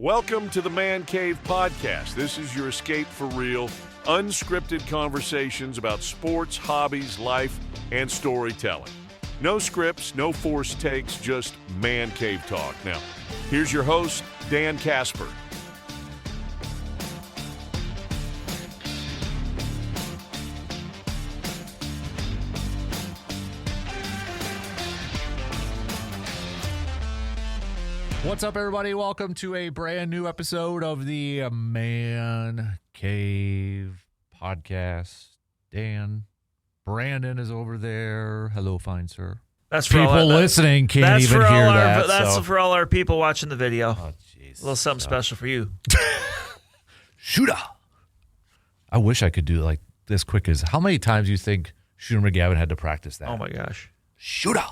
Welcome to the Man Cave Podcast. This is your escape for real, unscripted conversations about sports, hobbies, life, and storytelling. No scripts, no forced takes, just Man Cave talk. Now, here's your host, Dan Kasper. What's up, everybody? Welcome to a brand new episode of the Man Cave Podcast. Dan, Brandon is over there. Hello, fine sir. That's for people listening can't that's even for hear all that. That's so. for all our people watching the video. Oh, jeez. A little something special for you. Shooter. I wish I could do it like this quick as how many times do you think Shooter McGavin had to practice that? Oh my gosh. Shooter.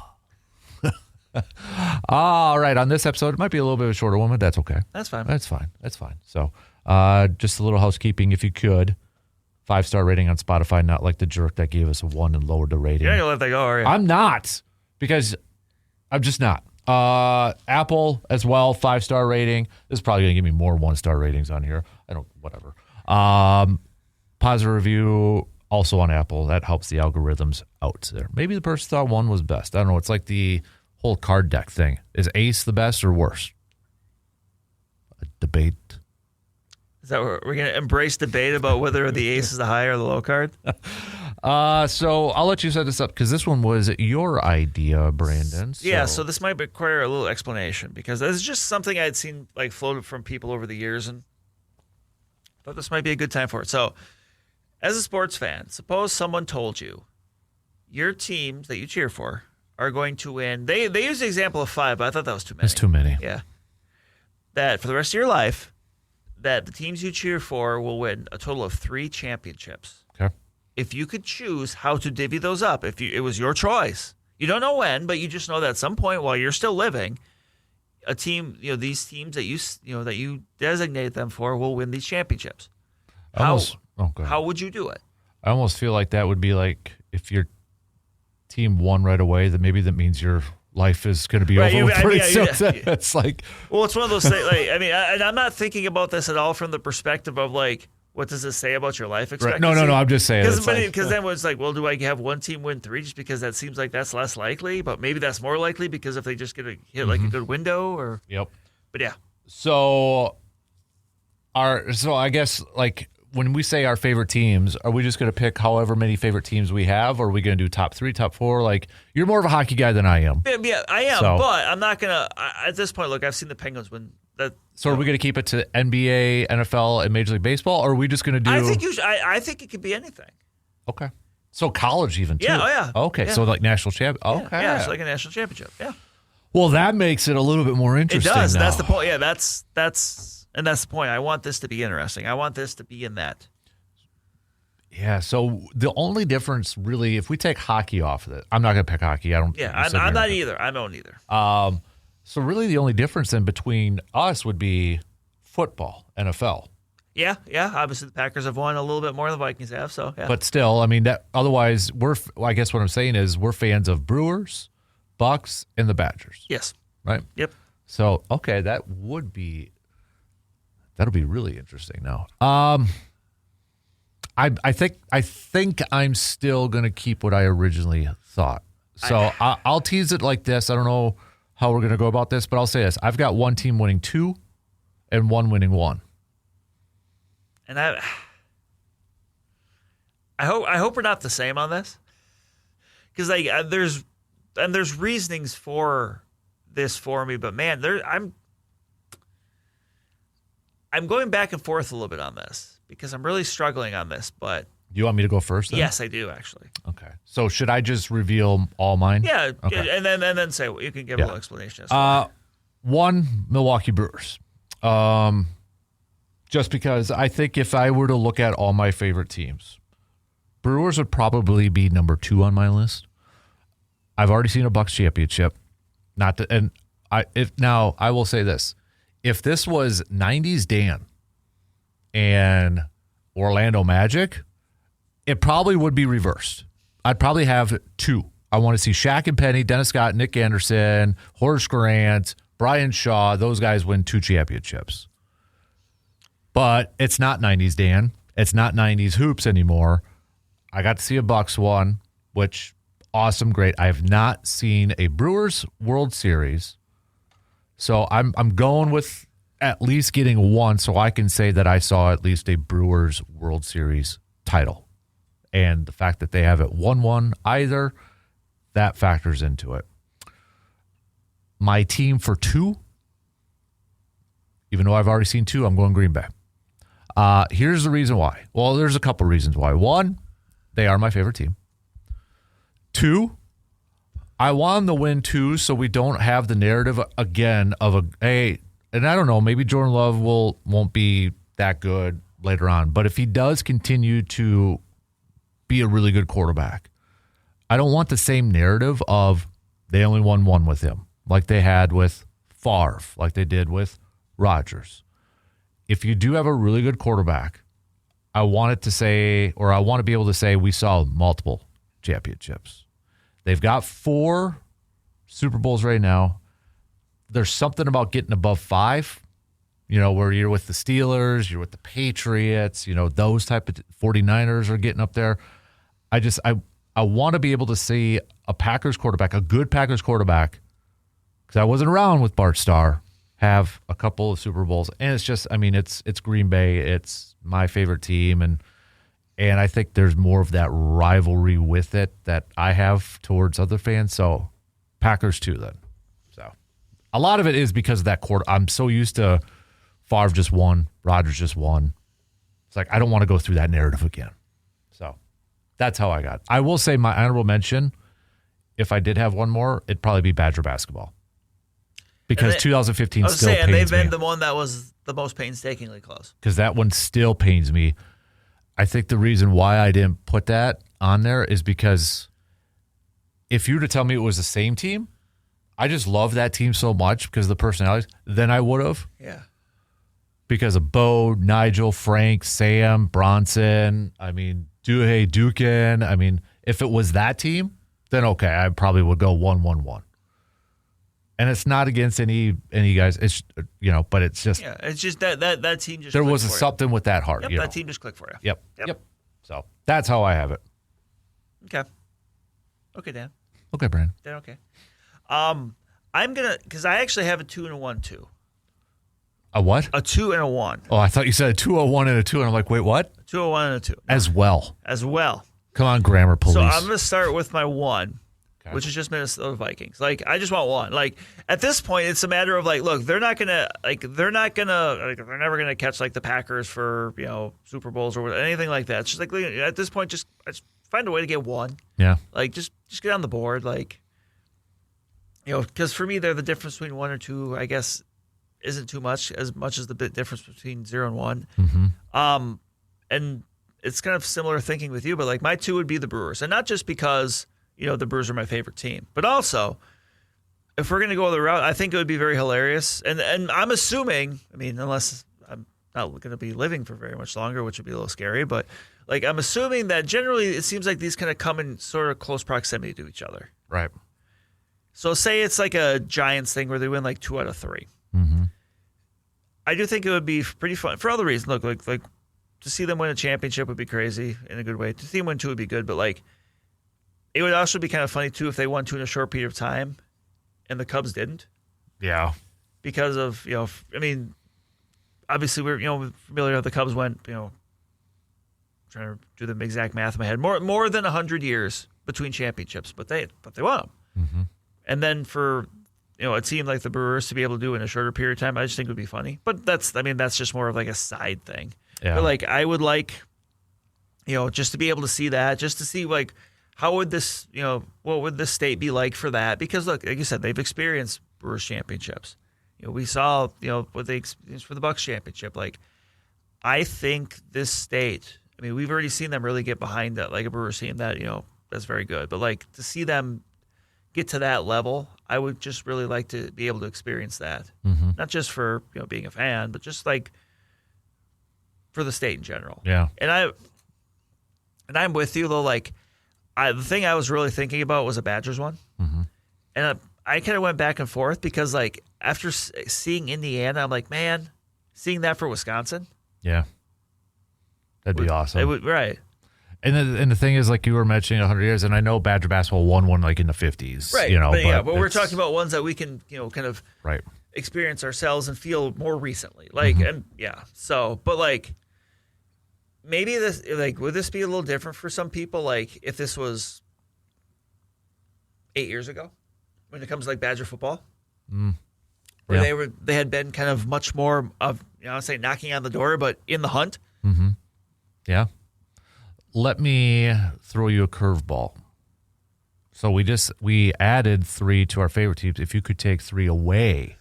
All right, on this episode, it might be a little bit of a shorter one, but that's okay. That's fine. That's fine. So, just a little housekeeping, if you could. 5-star rating on Spotify, not like the jerk that gave us a 1 and lowered the rating. You're not going to let that go, are you? I'm not, because I'm just not. Apple as well, 5-star rating. This is probably going to give me more 1-star ratings on here. Whatever. Positive review also on Apple. That helps the algorithms out there. Maybe the person thought 1 was best. I don't know. It's like the whole card deck thing. Is Ace the best or worse? A debate. Is that what we're going to embrace debate about whether the ace is the high or the low card? So I'll let you set this up because this one was your idea, Brandon. So this might require a little explanation because this is just something I'd seen like floated from people over the years and thought this might be a good time for it. So as a sports fan, suppose someone told you your teams that you cheer for are going to win. They use the example of 5, but I thought that was too many. It's too many. Yeah. That for the rest of your life, that the teams you cheer for will win a total of 3 championships. Okay. If you could choose how to divvy those up, it was your choice. You don't know when, but you just know that at some point while you're still living, a team, these teams that you designate them for will win these championships. How would you do it? I almost feel like that would be like if your team won right away, then maybe that means your life is going to be over pretty soon. It's like, well, it's one of those things. Like, I'm not thinking about this at all from the perspective of like, what does this say about your life expectancy? Right. No. I'm just saying because then it's like, well, do I have one team win 3 just because that seems like that's less likely? But maybe that's more likely because if they just get a hit like a good window or yep. But yeah. So I guess like. When we say our favorite teams, are we just going to pick however many favorite teams we have, or are we going to do top 3, top 4? Like, you're more of a hockey guy than I am. Yeah, I am, but I'm not going to – at this point, look, I've seen the Penguins win. So are we going to keep it to NBA, NFL, and Major League Baseball, or are we just going to do – I think it could be anything. Okay. So college even, too? Yeah, oh yeah. Okay, yeah. So like national champ. Okay. Yeah, it's like a national championship, yeah. Well, that makes it a little bit more interesting. It does. Now. That's the point. Yeah, that's the point. I want this to be interesting. I want this to be in that. Yeah, so the only difference really, if we take hockey off of it, I'm not going to pick hockey. I don't. Yeah, I'm not either. I don't either. So really the only difference then between us would be football, NFL. Yeah. Obviously the Packers have won a little bit more than the Vikings have, so yeah. But still, I mean, otherwise, I guess what I'm saying is we're fans of Brewers, Bucks, and the Badgers. Yes. Right? Yep. So, okay, that'll be really interesting now. I think I'm still going to keep what I originally thought. So I'll tease it like this. I don't know how we're going to go about this, but I'll say this. I've got one team winning 2 and one winning 1. And I hope we're not the same on this. Because there's reasonings for this for me, but man, I'm going back and forth a little bit on this. Because I'm really struggling on this, but... You want me to go first then? Yes, I do, actually. Okay. So should I just reveal all mine? Yeah, okay. and then say, you can give a little explanation. As 1, Milwaukee Brewers. Just because I think if I were to look at all my favorite teams, Brewers would probably be number 2 on my list. I've already seen a Bucks championship. I will say this. If this was 90s Dan and Orlando Magic, it probably would be reversed. I'd probably have 2. I want to see Shaq and Penny, Dennis Scott, Nick Anderson, Horace Grant, Brian Shaw. Those guys win 2 championships. But it's not 90s, Dan. It's not 90s hoops anymore. I got to see a Bucks one, which awesome, great. I have not seen a Brewers World Series. So I'm going with at least getting one so I can say that I saw at least a Brewers World Series title. And the fact that they haven't won one either, that factors into it. My team for 2, even though I've already seen 2, I'm going Green Bay. Here's the reason why. Well, there's a couple reasons why. 1, they are my favorite team. 2, I want them to win 2 so we don't have the narrative again of hey, and I don't know, maybe Jordan Love won't be that good later on, but if he does continue to be a really good quarterback, I don't want the same narrative of they only won 1 with him, like they had with Favre, like they did with Rodgers. If you do have a really good quarterback, I want to be able to say we saw multiple championships. They've got 4 Super Bowls right now. There's something about getting above 5, where you're with the Steelers, you're with the Patriots, those type of 49ers are getting up there. I want to be able to see a Packers quarterback, a good Packers quarterback, because I wasn't around with Bart Starr, have a couple of Super Bowls. And it's just, it's Green Bay. It's my favorite team. And I think there's more of that rivalry with it that I have towards other fans. So Packers too then. So a lot of it is because of that quarter. I'm so used to Favre just won, Rodgers just won. It's like, I don't want to go through that narrative again. So that's how I got. I will say my honorable mention, if I did have one more, it'd probably be Badger basketball. Because 2015 still pains me. They've been the one that was the most painstakingly close. Because that one still pains me. I think the reason why I didn't put that on there is because if you were to tell me it was the same team, I just love that team so much because of the personalities, then I would have. Yeah. Because of Bo, Nigel, Frank, Sam, Bronson, Dukin. If it was that team, then okay, I probably would go 1-1-1. And it's not against any guys. It's but it's just it's just that team just there was clicked for something you. with that heart. Yep, that team just clicked for you. Yep. So that's how I have it. Okay, Dan. Okay, Brandon. Dan, okay. I'm gonna because I actually have a 2 and a 1 too. A what? A 2 and a 1. Oh, I thought you said a 2, a 1, and a 2, and I'm like, wait, what? 2, a 1, and a 2. As well. Come on, grammar police. So I'm gonna start with my 1. Okay. Which is just Minnesota Vikings. I just want 1. At this point, it's a matter of look, they're never gonna catch the Packers for Super Bowls or anything like that. It's just at this point, just find a way to get 1. Yeah. Just get on the board. Because for me, they're the difference between 1 or 2. I guess isn't too much as the bit difference between 0 and 1. Mm-hmm. And it's kind of similar thinking with you, but my 2 would be the Brewers, and not just because. The Brewers are my favorite team. But also, if we're going to go the route, I think it would be very hilarious. And I'm assuming, unless I'm not going to be living for very much longer, which would be a little scary, but I'm assuming that generally it seems like these kind of come in sort of close proximity to each other. Right. So say it's like a Giants thing where they win 2 out of 3. Mm-hmm. I do think it would be pretty fun for other reasons. Look, to see them win a championship would be crazy in a good way. To see them win 2 would be good, but it would also be kind of funny, too, if they won 2 in a short period of time and the Cubs didn't. Yeah. Because of, obviously we're, familiar how the Cubs went, trying to do the exact math in my head, more than 100 years between championships, but they won them. Mm-hmm. And then for, a team like the Brewers to be able to do it in a shorter period of time, I just think it would be funny. But that's just more of a side thing. Yeah. But I would just to be able to see that, just to see how would this, what would this state be like for that? Because look, like you said, they've experienced Brewers championships. We saw, what they experienced for the Bucks championship. I think this state, we've already seen them really get behind that, a Brewers team that, that's very good. But to see them get to that level, I would just really like to be able to experience that. Mm-hmm. Not just for, being a fan, but just for the state in general. Yeah. And I'm with you though, the thing I was really thinking about was a Badgers one. Mm-hmm. And I kind of went back and forth because, after seeing Indiana, I'm like, man, seeing that for Wisconsin. Yeah. That'd be awesome. It would, right. And the thing is, like you were mentioning 100 years, and I know Badger basketball won one like in the 50s. Right. But we're talking about ones that we can, kind of experience ourselves and feel more recently. Like, and so, but like, maybe this, like, would this be a little different for some people? Like, if this was 8 years ago, when it comes to like Badger football, where they had been kind of much more of, I would say knocking on the door, but in the hunt. Mm-hmm. Yeah. Let me throw you a curveball. So we added 3 to our favorite teams. If you could take 3 away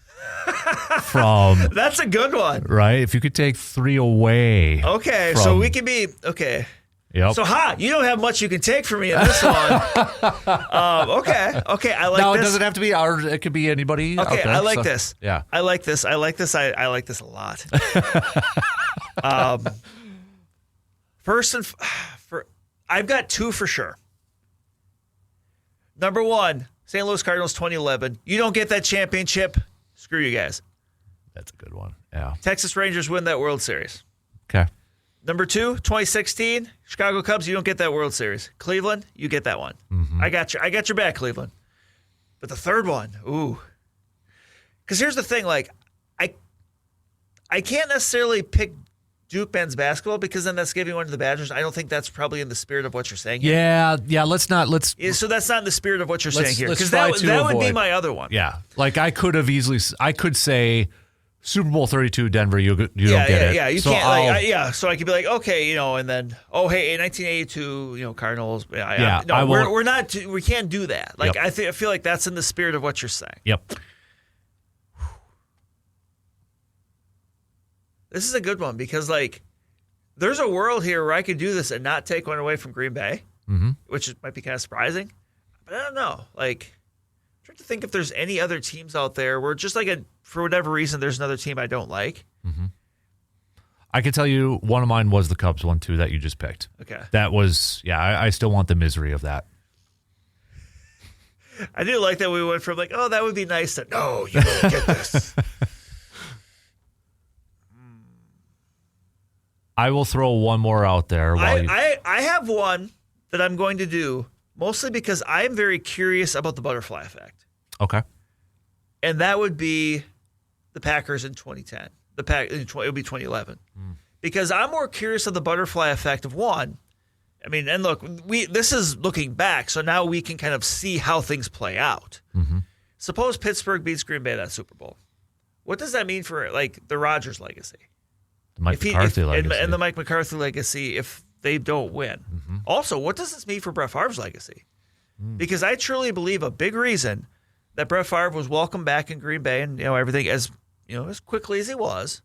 from that's a good one, right? If you could take 3 away, okay. So we can be okay. Yep. So you don't have much you can take from me in this one. Okay. I like. No, this. It doesn't have to be ours. It could be anybody. Okay, out there, I like this. Yeah, I like this. I like this a lot. First I've got 2 for sure. Number 1, St. Louis Cardinals 2011. You don't get that championship. Screw you guys. That's a good one. Yeah. Texas Rangers win that World Series. Okay. Number 2, 2016, Chicago Cubs. You don't get that World Series. Cleveland, you get that one. Mm-hmm. I got your back, Cleveland. But the third one, ooh. Because here's the thing, like, I can't necessarily pick Duke men's basketball because then that's giving one to the Badgers. I don't think that's probably in the spirit of what you're saying here. Yeah. Let's. So that's not in the spirit of what you're saying here. Because that would be my other one. Yeah. Like I could say Super Bowl 32 Denver, you don't get it. Yeah, you so can't. So I could be like, okay, and then, hey, in 1982, Cardinals. No, we're not. We can't do that. Like I feel like that's in the spirit of what you're saying. Yep. This is a good one because, like, there's a world here where I could do this and not take one away from Green Bay, which might be kind of surprising. But I don't know. Like, I'm trying to think if there's any other teams out there where just like for whatever reason, there's another team I don't like. Mm-hmm. I can tell you one of mine was the Cubs one, too, that you just picked. Okay. That was, I still want the misery of that. I do like that we went from like, that would be nice to, no, you don't get this. I will throw one more out there. I have one that I'm going to do mostly because I'm very curious about the butterfly effect. Okay. And that would be the Packers in 2010. It would be 2011. Because I'm more curious of the butterfly effect of one. I mean, and look, this is looking back, so now we can kind of see how things play out. Mm-hmm. Suppose Pittsburgh beats Green Bay that Super Bowl. What does that mean for like the Rodgers legacy? The Mike McCarthy legacy. And the Mike McCarthy legacy if they don't win. Mm-hmm. Also, what does this mean for Brett Favre's legacy? Because I truly believe a big reason that Brett Favre was welcomed back in Green Bay and everything as quickly as he was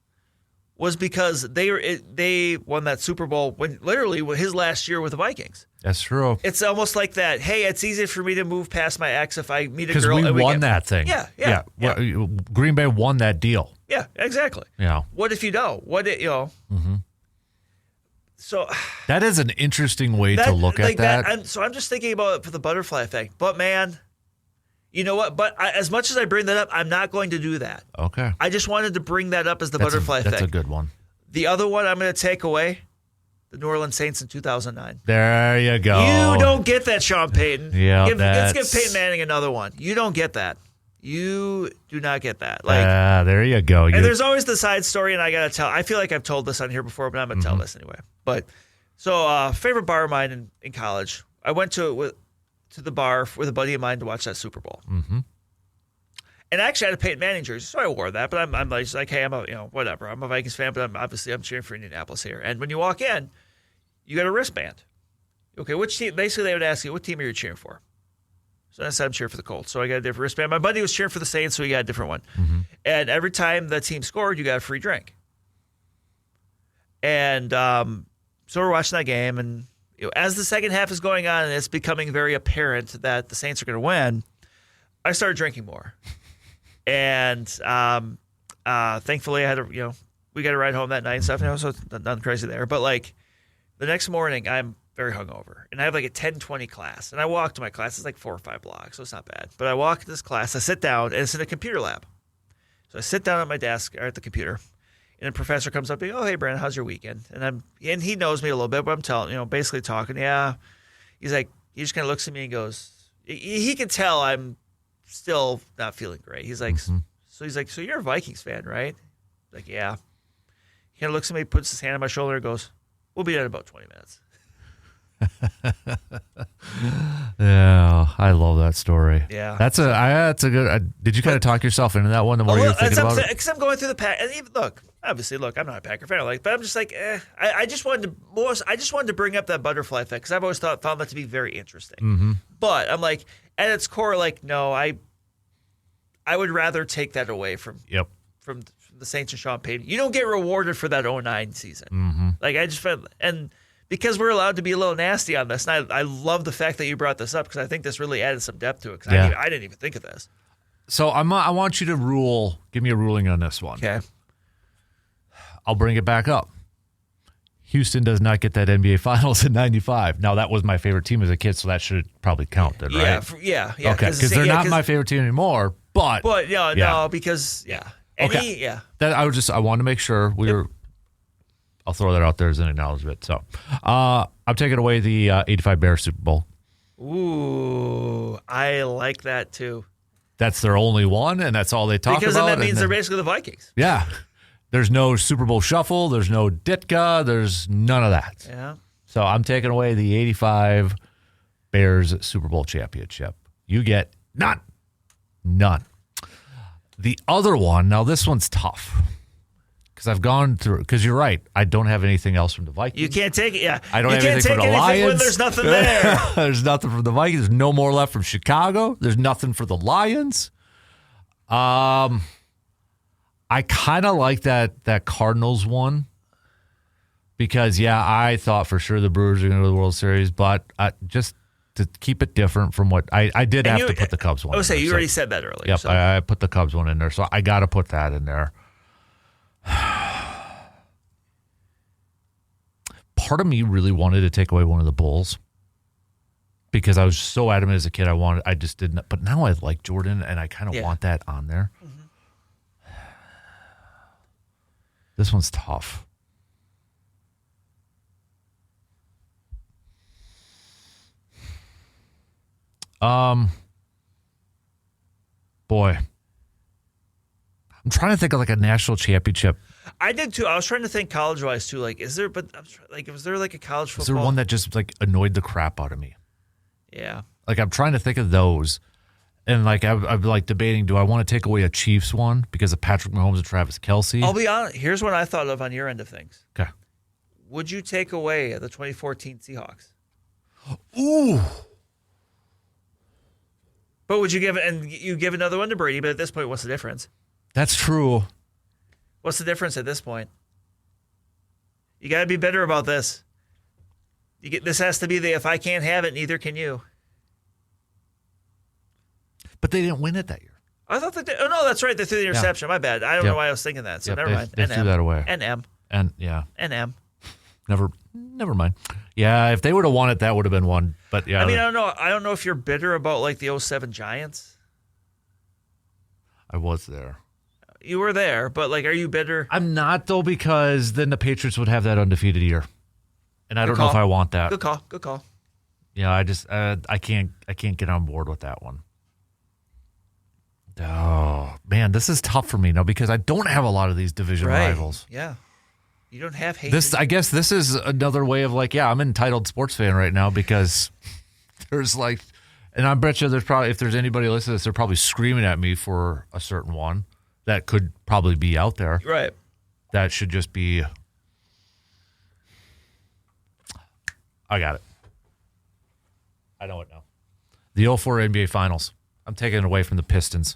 because they won that Super Bowl when literally his last year with the Vikings. That's true. It's almost like that. Hey, it's easier for me to move past my ex if I meet a girl. Because we won that thing. Yeah. Well, Green Bay won that deal. Yeah, exactly. Yeah. What if you don't? Mm-hmm. So that is an interesting way to look at that. So I'm just thinking about it for the butterfly effect. But man, you know what? But as much as I bring that up, I'm not going to do that. Okay. I just wanted to bring that up as the butterfly effect. That's a good one. The other one I'm going to take away, the New Orleans Saints in 2009. There you go. You don't get that, Sean Payton. Yeah, let's give Peyton Manning another one. You don't get that. You do not get that. There you go. And there's always the side story, and I got to tell. I feel like I've told this on here before, but I'm going to tell this anyway. But so, favorite bar of mine in college, I went to the bar with a buddy of mine to watch that Super Bowl. Mm-hmm. And I actually had a Peyton Manning jersey, so I wore that. But I'm like, hey, I'm whatever. I'm a Vikings fan, but I'm cheering for Indianapolis here. And when you walk in, you got a wristband. Okay, which team? Basically, they would ask you, what team are you cheering for? So I said, I'm cheering for the Colts. So I got a different wristband. My buddy was cheering for the Saints, so he got a different one. Mm-hmm. And every time the team scored, you got a free drink. And so we're watching that game, and as the second half is going on and it's becoming very apparent that the Saints are going to win, I started drinking more. And thankfully, I had we got a ride home that night and stuff. So nothing crazy there. But like the next morning, I'm very hungover, and I have like a 10:20 class, and I walk to my class. It's like 4 or 5 blocks, so it's not bad. But I walk to this class, I sit down, and it's in a computer lab. So I sit down at my desk or at the computer, And a professor comes up to me, oh, hey, Brandon, how's your weekend? And he knows me a little bit, but I'm telling, basically talking. Yeah. He's like, he just kind of looks at me and goes, he can tell I'm still not feeling great. He's like, so you're a Vikings fan, right? Like, yeah. He kind of looks at me, puts his hand on my shoulder and goes, we'll be done in about 20 minutes. Yeah, I love that story. Yeah. That's a good, did you kind of talk yourself into that one the more you're thinking about it? Because I'm going through the pack. And even, obviously, I'm not a Packer fan, but I'm just like, I just wanted to bring up that butterfly effect because I've always found that to be very interesting. Mm-hmm. But I'm like, at its core, like, no, I would rather take that away from the Saints and Sean Payton. You don't get rewarded for that 2009 season. Mm-hmm. Like, I just felt, and because we're allowed to be a little nasty on this, and I love the fact that you brought this up because I think this really added some depth to it because I didn't even think of this. So I want you to give me a ruling on this one. Okay. I'll bring it back up. Houston does not get that NBA Finals in '95. Now, that was my favorite team as a kid, so that should probably count then, right? Yeah. Okay, because they're not my favorite team anymore, but... no, because, Okay. That I wanted to make sure I'll throw that out there as an acknowledgement. So, I'm taking away the 85 Bears Super Bowl. Ooh, I like that too. That's their only one, and that's all they talk about. Because then that means they're basically the Vikings. Yeah. There's no Super Bowl shuffle. There's no Ditka. There's none of that. Yeah. So I'm taking away the 85 Bears Super Bowl championship. You get none. The other one, now this one's tough. Because I've gone through, because you're right, I don't have anything else from the Vikings. You can't take it, I don't have anything from the Lions. When there's nothing there. There's nothing from the Vikings. There's no more left from Chicago. There's nothing for the Lions. I kind of like that Cardinals one. Because, I thought for sure the Brewers are going to go to the World Series, but just to keep it different from what I did have to put the Cubs one. You already said that earlier. Yep, so. I put the Cubs one in there, so I got to put that in there. Part of me really wanted to take away one of the Bulls because I was so adamant as a kid I just didn't. But now I like Jordan, and I kind of want that on there. Mm-hmm. This one's tough. Boy, I'm trying to think of like a national championship. I did too. I was trying to think college-wise too. Like, was there like a college football? Is there one that just like annoyed the crap out of me? Yeah. Like I'm trying to think of those, and like I'm like debating: do I want to take away a Chiefs one because of Patrick Mahomes and Travis Kelce? I'll be honest. Here's what I thought of on your end of things. Okay. Would you take away the 2014 Seahawks? Ooh. But would you give it? And you give another one to Brady. But at this point, what's the difference? That's true. What's the difference at this point? You got to be bitter about this. This has to be the if I can't have it, neither can you. But they didn't win it that year. I thought that. Oh no, that's right. They threw the interception. My bad. I don't know why I was thinking that. So never mind. They threw that away. NM. And yeah. NM. Never mind. Yeah, if they would have won it, that would have been one. But yeah. I mean, I don't know. I don't know if you're bitter about like the 07 Giants. I was there. You were there, but like, are you bitter? I'm not though, because then the Patriots would have that undefeated year, and I don't know if I want that. Good call. Yeah, I just I can't get on board with that one. Oh man, this is tough for me now because I don't have a lot of these division rivals. Yeah, you don't have hate. I guess this is another way of like, I'm an entitled sports fan right now because there's like, and I bet you there's probably, if there's anybody listening to this, they're probably screaming at me for a certain one that could probably be out there. Right. That should just be. I got it. I know it now. The 04 NBA Finals. I'm taking it away from the Pistons.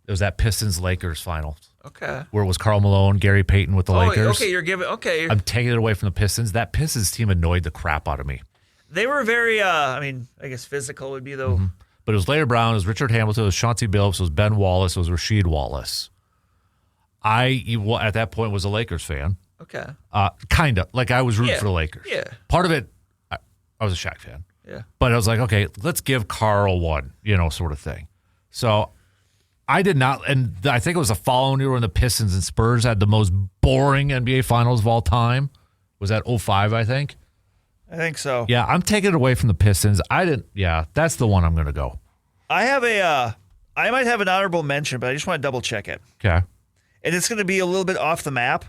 It was that Pistons-Lakers final. Okay. Where it was Karl Malone, Gary Payton with the Lakers. Okay, you're giving. Okay. I'm taking it away from the Pistons. That Pistons team annoyed the crap out of me. They were very, I guess physical would be though. Mm-hmm. But it was Larry Brown, it was Richard Hamilton, it was Chauncey Billups, it was Ben Wallace, it was Rasheed Wallace. I, at that point, was a Lakers fan. Okay. Kind of. Like, I was rooting for the Lakers. Yeah. Part of it, I was a Shaq fan. Yeah. But I was like, okay, let's give Carl one, sort of thing. So I did not, and I think it was the following year when the Pistons and Spurs had the most boring NBA Finals of all time. Was that 05, I think? I think so. Yeah, I'm taking it away from the Pistons. That's the one I'm going to go. I might have an honorable mention, but I just want to double check it. Okay. And it's going to be a little bit off the map,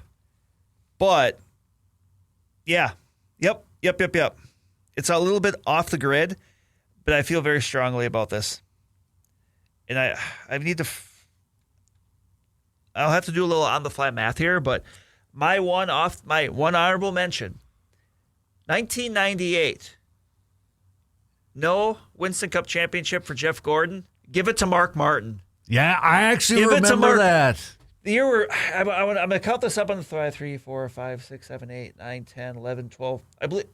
but yeah. Yep. It's a little bit off the grid, but I feel very strongly about this. And I'll have to do a little on the fly math here, but my one honorable mention, 1998. No Winston Cup championship for Jeff Gordon. Give it to Mark Martin. Yeah, I actually remember that. The year where I'm going to count this up on the 3, 4, 5, 6, 7, 8, 9, 10, 11, 12. I believe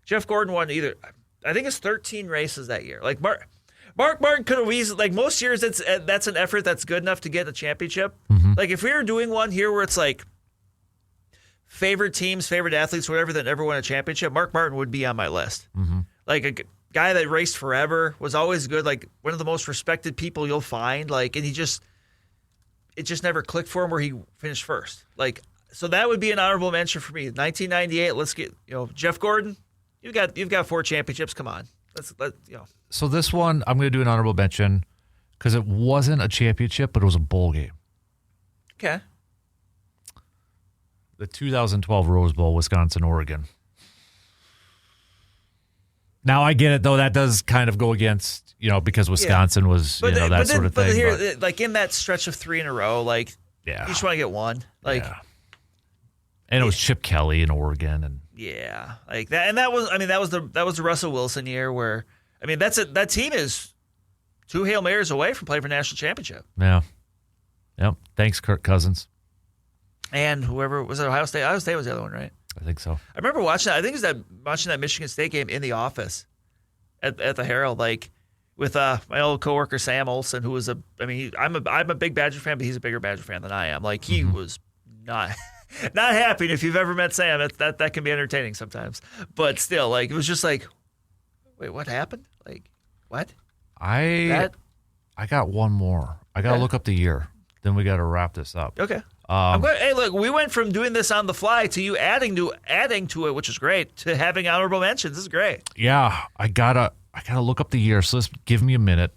Jeff Gordon won I think it's 13 races that year. Like Mark Martin could have easily, like most years, that's an effort that's good enough to get a championship. Mm-hmm. Like if we were doing one here where it's like favorite teams, favorite athletes, whatever, that never won a championship, Mark Martin would be on my list. Mm-hmm. Like a guy that raced forever, was always good, like one of the most respected people you'll find. Like, and it just never clicked for him where he finished first. Like, so that would be an honorable mention for me. 1998. Let's get Jeff Gordon. You've got 4 championships. Come on. Let's. So this one, I'm going to do an honorable mention because it wasn't a championship, but it was a bowl game. Okay. The 2012 Rose Bowl, Wisconsin-Oregon. Now I get it, though. That does kind of go against, because Wisconsin was, sort of thing. But here, like in that stretch of 3 in a row, like you just want to get one. Like, and it was Chip Kelly in Oregon, and like that. And that was the Russell Wilson year where, that team is 2 Hail Marys away from playing for national championship. Yeah. Yep. Thanks, Kirk Cousins. And whoever was at Ohio State. Ohio State was the other one, right? I think so. I remember watching that. I think it was watching that Michigan State game in the office at the Herald, like with my old coworker Sam Olson, who was I'm a big Badger fan, but he's a bigger Badger fan than I am. Like he was not happy. And if you've ever met Sam, that can be entertaining sometimes. But still, like it was just like, wait, what happened? Like what? I got one more. I got to look up the year. Then we got to wrap this up. Okay. I'm glad. Hey, look, we went from doing this on the fly to you adding to it, which is great, to having honorable mentions. This is great. Yeah, I gotta look up the year. So give me a minute.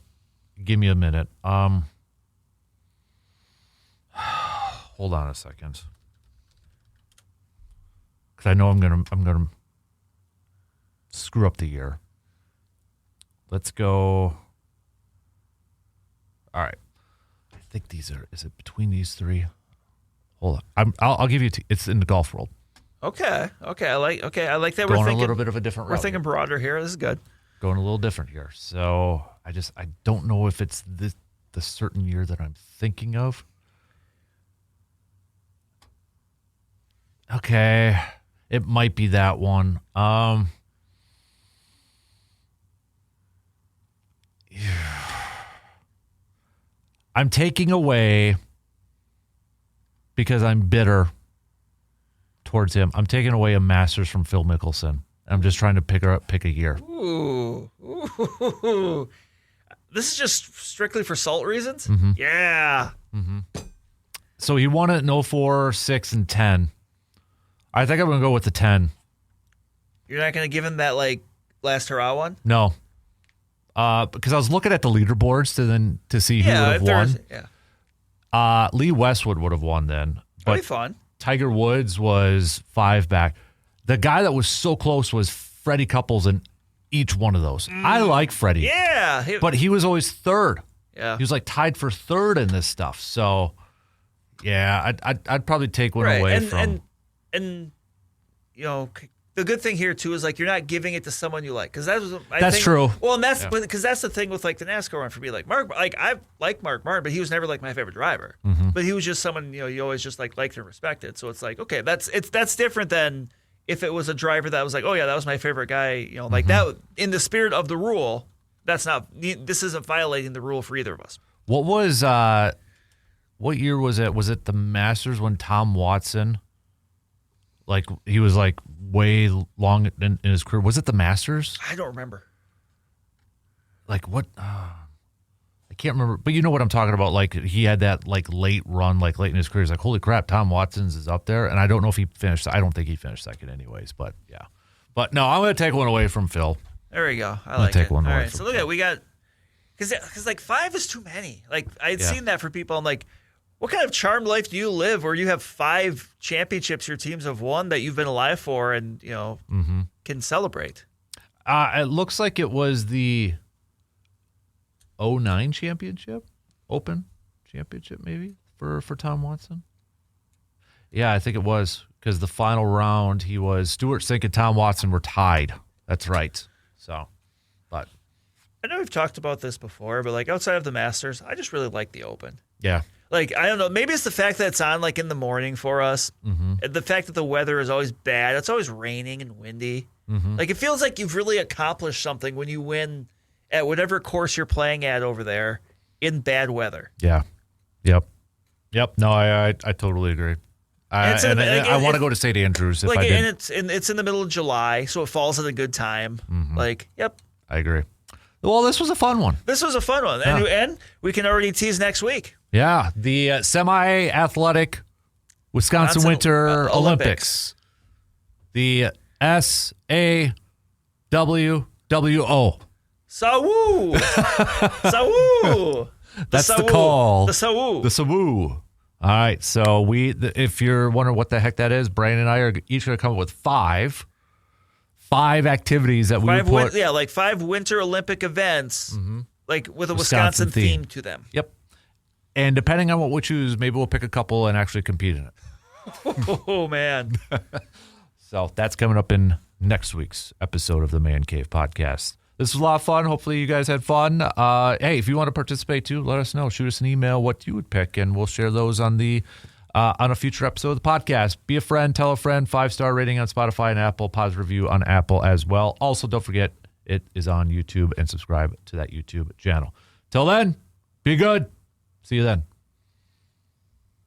Hold on a second, because I know I'm gonna screw up the year. Let's go. All right. I think is it between these 3? Hold on. I'll give you it's in the golf world. Okay. I like that. Going a little bit of a different route. We're thinking broader here. This is good. Going a little different here. So I don't know if it's the certain year that I'm thinking of. Okay. It might be that one. I'm taking away, because I'm bitter towards him, I'm taking away a Masters from Phil Mickelson. I'm just trying to pick a year. Ooh. This is just strictly for salt reasons? Mm-hmm. Yeah. Mm-hmm. So he won it in 04, 6, and 10. I think I'm going to go with the 10. You're not going to give him that, like, last hurrah one? No. Because I was looking at the leaderboards to see who would have won. Yeah. Lee Westwood would have won then. That'd be fun. Tiger Woods was 5 back. The guy that was so close was Freddie Couples in each one of those. I like Freddie. Yeah. But he was always 3rd. Yeah. He was like tied for 3rd in this stuff. So, yeah, I'd probably take one away from. And the good thing here too is like you're not giving it to someone you like, because that's true. Well, and because that's the thing with like the NASCAR one for me. Like I like Mark Martin, but he was never like my favorite driver. Mm-hmm. But he was just someone you always just like liked and respected. So it's like okay, that's different than if it was a driver that was like, oh yeah, that was my favorite guy. Like that in the spirit of the rule. This isn't violating the rule for either of us. What year was it? Was it the Masters when Tom Watson? Like he was like way long in his career. Was it the Masters? I don't remember. Like what? I can't remember, but you know what I'm talking about. Like he had that like late run, like late in his career. He's like, holy crap, Tom Watson's is up there. And I don't know if he finished. I don't think he finished second anyways, but yeah. But no, I'm going to take one away from Phil. There we go. I like take it. one All away right, from so look Phil. at we got because like 5 is too many. Like I'd seen that for people. I'm like, what kind of charmed life do you live where you have 5 championships your teams have won that you've been alive for and can celebrate? It looks like it was the 09 championship, Open championship maybe for Tom Watson. Yeah, I think it was because the final round he was Stuart Sink and Tom Watson were tied. That's right. So, but I know we've talked about this before, but like outside of the Masters, I just really like the Open. yeah, Like, I don't know, maybe it's the fact that it's on like in the morning for us. And the fact that the weather is always bad. It's always raining and windy. Like it feels like you've really accomplished something when you win at whatever course you're playing at over there in bad weather. yeah, yep. No, I totally agree. I want to go to St. Andrews if Like, I did. and it's in the middle of July, so it falls at a good time. Like, yep. I agree. Well, this was a fun one. This was a fun one. Yeah. And we can already tease next week. Yeah, the semi-athletic Wisconsin Winter Olympics. The SAWWO. Sawoo! Sawoo! That's the Sawoo. call. The Sawoo. The Sawoo. All right, so if you're wondering what the heck that is, Brandon and I are each going to come up with five activities that we would put. Like 5 Winter Olympic events, like with a Wisconsin theme to them. Yep. And depending on what we choose, maybe we'll pick a couple and actually compete in it. Oh, man. So that's coming up in next week's episode of the Man Cave Podcast. This was a lot of fun. Hopefully you guys had fun. Hey, if you want to participate too, let us know. Shoot us an email what you would pick, and we'll share those on a future episode of the podcast. Be a friend, tell a friend, 5-star rating on Spotify and Apple, positive review on Apple as well. Also, don't forget it is on YouTube, and subscribe to that YouTube channel. Till then, be good. See you then.